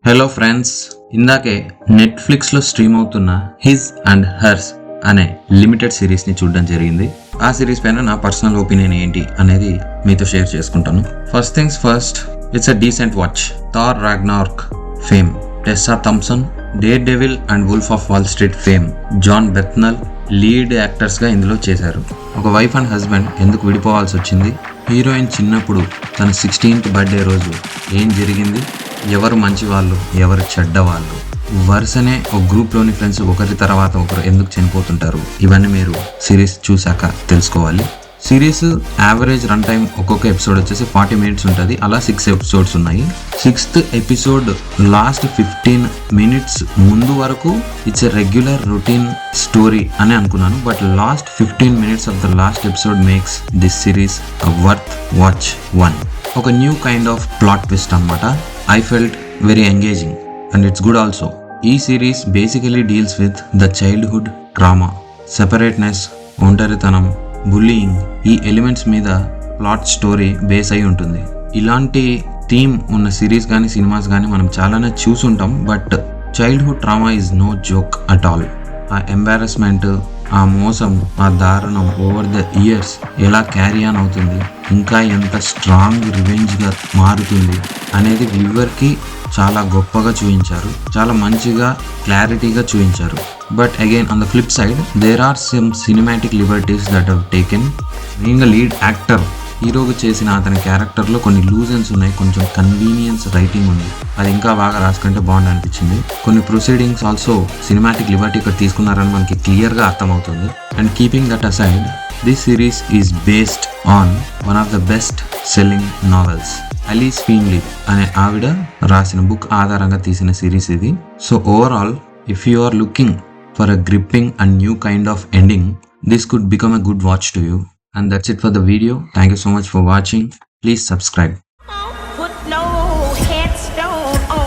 Hello friends, ఇందాకే నెట్ఫ్లిక్స్లో stream అవుతున్న హిజ్ అండ్ హర్స్ అనే లిమిటెడ్ సిరీస్ని చూడడం జరిగింది. ఆ సిరీస్ పైన నా పర్సనల్ ఒపీనియన్ ఏంటి అనేది మీతో షేర్ చేసుకుంటాను. First things first, it's a decent watch. Thor Ragnarok fame Tessa Thompson, daredevil and wolf of Wall Street fame Jon Bernthal lead యాక్టర్స్గా ఇందులో చేశారు. ఒక వైఫ్ అండ్ హస్బెండ్ ఎందుకు విడిపోవాల్సి వచ్చింది, హీరోయిన్ చిన్నప్పుడు తన 16th బర్త్డే రోజు ఏం జరిగింది, ఎవరు మంచి వాళ్ళు ఎవరు చెడ్డ వాళ్ళు, వరుసనే ఒక గ్రూప్లోని ఫ్రెండ్స్ ఒకరి తర్వాత ఒకరు ఎందుకు చనిపోతుంటారు, ఇవన్నీ మీరు సిరీస్ చూశాక తెలుసుకోవాలి. సిరీస్ యావరేజ్ రన్ టైం ఒక్కొక్క ఎపిసోడ్ వచ్చేసి 40 minutes ఉంటుంది. అలా 6 ఎపిసోడ్స్ ఉన్నాయి. 6th ఎపిసోడ్ లాస్ట్ 15 minutes ముందు వరకు it's a regular routine story అని అనుకున్నాను. But last 15 minutes of the last episode makes this series worth watch one. ఒక new kind of plot twist అనమాట. I felt very engaging and it's good also. ఈ series basically deals with the childhood trauma, separateness, ఒంటరితనం, bullying, ఈ elements మీద plot story base అయి ఉంటుంది. ఇలాంటి theme ఉన్న సిరీస్ కానీ సినిమాస్ కానీ మనం చాలానే చూసుంటాం. But childhood trauma is no joke at all. ఆ ఎంబారస్మెంట్, ఆ మోసం, ఆ దారుణం ఓవర్ ద ఇయర్స్ ఎలా క్యారీ ఆన్ అవుతుంది, ఇంకా ఎంత స్ట్రాంగ్ రివెంజ్గా మారుతుంది అనేది వ్యూవర్కి చాలా గొప్పగా చూపించారు. చాలా మంచిగా క్లారిటీగా చూపించారు. But again on the flip side there are some cinematic liberties that have taken. మెయిన్గా లీడ్ యాక్టర్ హీరోగా చేసిన అతని క్యారెక్టర్లో కొన్ని లూజన్స్ ఉన్నాయి, కొంచెం కన్వీనియన్స్ రైటింగ్ ఉంది. అది ఇంకా బాగా రాసుకుంటే బాగుంది అనిపించింది. కొన్ని ప్రొసీడింగ్స్ ఆల్సో సినిమాటిక్ లిబర్టీ ఇక్కడ తీసుకున్నారని మనకి క్లియర్గా అర్థమవుతుంది. And keeping that aside, this series is based on one of the best selling novels. Alice Feeney అనే ఆవిడ రాసిన బుక్ ఆధారంగా తీసిన సిరీస్ ఇది. So overall, if you are looking for a gripping and new kind of ending, this could become a good watch to you. And that's it for the video. Thank you so much for watching. Please subscribe. Put no headstone on